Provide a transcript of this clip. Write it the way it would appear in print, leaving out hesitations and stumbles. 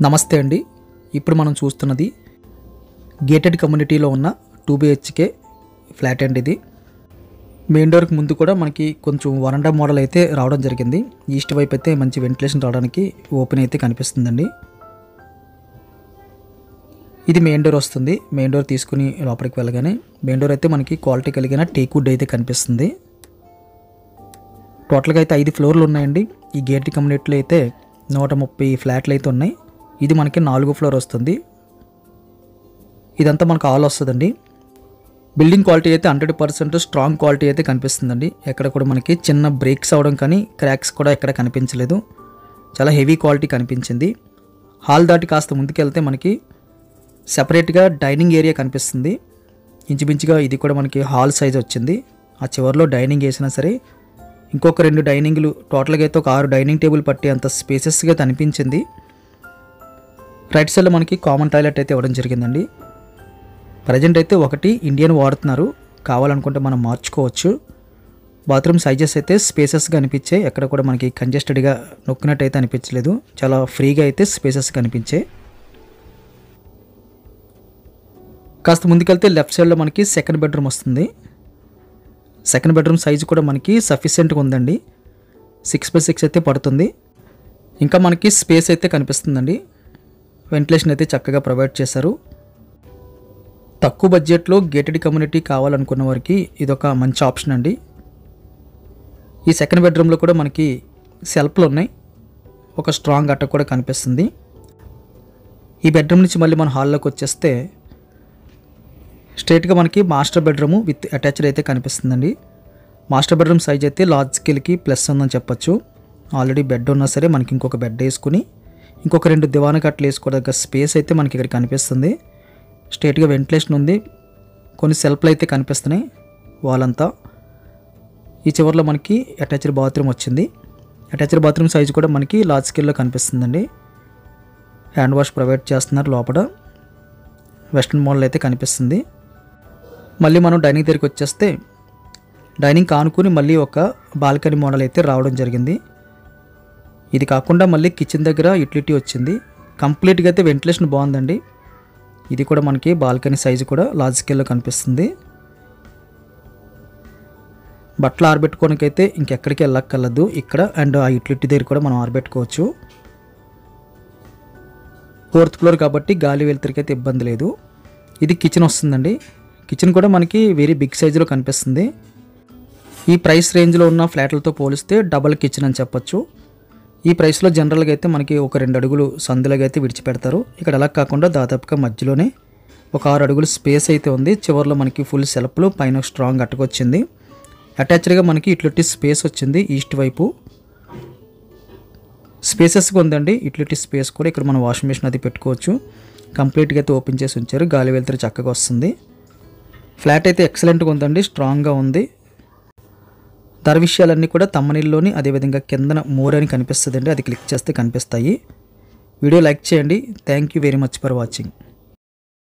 నమస్తే అండి. ఇప్పుడు మనం చూస్తున్నది గేటెడ్ కమ్యూనిటీలో ఉన్న 2 BHK ఫ్లాట్ అండి. ఇది మెయిన్ డోర్కి ముందు కూడా మనకి కొంచెం వరండా మోడల్ అయితే రావడం జరిగింది. ఈస్ట్ వైపు అయితే మంచి వెంటిలేషన్ రావడానికి ఓపెన్ అయితే కనిపిస్తుందండి. ఇది మెయిన్ డోర్ వస్తుంది. మెయిన్ డోర్ తీసుకుని లోపలికి వెళ్ళగానే మెయిన్ డోర్ అయితే మనకి క్వాలిటీ కలిగిన టేక్ వుడ్ అయితే కనిపిస్తుంది. టోటల్గా అయితే 5 ఫ్లోర్లు ఉన్నాయండి. ఈ గేటెడ్ కమ్యూనిటీలో అయితే 130 ఫ్లాట్లు అయితే ఉన్నాయి. ఇది మనకి 4వ ఫ్లోర్ వస్తుంది. ఇదంతా మనకు హాల్ వస్తుందండి. బిల్డింగ్ క్వాలిటీ అయితే 100% స్ట్రాంగ్ క్వాలిటీ అయితే కనిపిస్తుందండి. ఎక్కడ కూడా మనకి చిన్న బ్రేక్స్ అవడం కానీ క్రాక్స్ కూడా ఎక్కడ కనిపించలేదు. చాలా హెవీ క్వాలిటీ కనిపించింది. హాల్ దాటి కాస్త ముందుకెళ్తే మనకి సెపరేట్గా డైనింగ్ ఏరియా కనిపిస్తుంది. ఇంచుమించుగా ఇది కూడా మనకి హాల్ సైజ్ వచ్చింది. ఆ చివరిలో డైనింగ్ వేసినా సరే ఇంకొక 2 డైనింగ్లు టోటల్గా అయితే ఒక 6 డైనింగ్ టేబుల్ పట్టి అంత స్పేసెస్గా కనిపించింది. రైట్ సైడ్లో మనకి కామన్ టాయిలెట్ అయితే ఇవ్వడం జరిగిందండి. ప్రజెంట్ అయితే ఒకటి ఇండియన్ వాడుతున్నారు. కావాలనుకుంటే మనం మార్చుకోవచ్చు. బాత్రూమ్ సైజెస్ అయితే స్పేసెస్గా అనిపించాయి. ఎక్కడ కూడా మనకి కంజెస్టెడ్గా నొక్కినట్టు అయితే అనిపించలేదు. చాలా ఫ్రీగా అయితే స్పేసెస్గా అనిపించాయి. కాస్త ముందుకెళ్తే లెఫ్ట్ సైడ్లో మనకి సెకండ్ బెడ్రూమ్ వస్తుంది. సెకండ్ బెడ్రూమ్ సైజు కూడా మనకి సఫిషియెంట్గా ఉందండి. 6x6 అయితే పడుతుంది. ఇంకా మనకి స్పేస్ అయితే కనిపిస్తుందండి. వెంటిలేషన్ అయితే చక్కగా ప్రొవైడ్ చేశారు. తక్కువ బడ్జెట్లో గేటెడ్ కమ్యూనిటీ కావాలనుకున్న వారికి ఇదొక మంచి ఆప్షన్ అండి. ఈ సెకండ్ బెడ్రూమ్లో కూడా మనకి సెల్ఫ్లు ఉన్నాయి. ఒక స్ట్రాంగ్ అట్ట కూడా కనిపిస్తుంది. ఈ బెడ్రూమ్ నుంచి మళ్ళీ మన హాల్లోకి వచ్చేస్తే స్ట్రైట్గా మనకి మాస్టర్ బెడ్రూమ్ విత్ అటాచ్డ్ అయితే కనిపిస్తుందండి. మాస్టర్ బెడ్రూమ్ సైజ్ అయితే లార్జ్ స్కేల్కి ప్లస్ ఉందని చెప్పొచ్చు. ఆల్రెడీ బెడ్ ఉన్నా సరే మనకి ఇంకొక బెడ్ వేసుకుని ఇంకొక 2 దివాన కట్టలు వేసుకోవడానికి స్పేస్ అయితే మనకి ఇక్కడ కనిపిస్తుంది. స్ట్రైట్గా వెంటిలేషన్ ఉంది. కొన్ని సెల్ఫ్లు అయితే కనిపిస్తున్నాయి వాల్ అంతా. ఈ చివరిలో మనకి అటాచ్డ్ బాత్రూమ్ వచ్చింది. అటాచ్డ్ బాత్రూమ్ సైజు కూడా మనకి లార్జ్ స్కేల్లో కనిపిస్తుందండి. హ్యాండ్ వాష్ ప్రొవైడ్ చేస్తున్నారు లోపల. వెస్ట్రన్ మోడల్ అయితే కనిపిస్తుంది. మళ్ళీ మనం డైనింగ్ దగ్గరికి వచ్చేస్తే డైనింగ్ కానుకుని మళ్ళీ ఒక బాల్కనీ మోడల్ అయితే రావడం జరిగింది. ఇది కాకుండా మళ్ళీ కిచెన్ దగ్గర యూటిలిటీ వచ్చింది. కంప్లీట్గా అయితే వెంటిలేషన్ బాగుందండి. ఇది కూడా మనకి బాల్కనీ సైజు కూడా లార్జ్ స్కేల్లో కనిపిస్తుంది. బట్టలు ఆరబెట్టుకోవడానికి అయితే ఇంకెక్కడికి వెళ్ళక్కర్లేదు. ఇక్కడ అండ్ ఆ యూటిలిటీ దగ్గర కూడా మనం ఆరబెట్టుకోవచ్చు. 4th ఫ్లోర్ కాబట్టి గాలి వెలుతురికి అయితే ఇబ్బంది లేదు. ఇది కిచెన్ వస్తుందండి. కిచెన్ కూడా మనకి వెరీ బిగ్ సైజులో కనిపిస్తుంది. ఈ ప్రైస్ రేంజ్లో ఉన్న ఫ్లాట్లతో పోలిస్తే డబల్ కిచెన్ అని చెప్పొచ్చు. ఈ ప్రైస్లో జనరల్గా అయితే మనకి ఒక 2 అడుగులు సందులాగా అయితే విడిచిపెడతారు. ఇక్కడ అలా కాకుండా దాదాపుగా మధ్యలోనే ఒక 6 అడుగులు స్పేస్ అయితే ఉంది. చివరిలో మనకి ఫుల్ సెల్ఫ్లు, పైన స్ట్రాంగ్ అట్టుకొచ్చింది. అటాచ్డ్గా మనకి యూటిలిటీ స్పేస్ వచ్చింది. ఈస్ట్ వైపు స్పేసెస్గా ఉందండి. యూటిలిటీ స్పేస్ కూడా ఇక్కడ మనం వాషింగ్ మెషిన్ అది పెట్టుకోవచ్చు. కంప్లీట్గా అయితే ఓపెన్ చేసి ఉంచారు. గాలి వెలుతురు చక్కగా వస్తుంది. ఫ్లాట్ అయితే ఎక్సలెంట్గా ఉందండి. స్ట్రాంగ్గా ఉంది. ధర విషయాలన్నీ కూడా తమ్మనీళ్ళలోని అదేవిధంగా కిందన మోర్ అని కనిపిస్తుందండి. అది క్లిక్ చేస్తే కనిపిస్తాయి. వీడియో లైక్ చేయండి. Thank you very much for watching.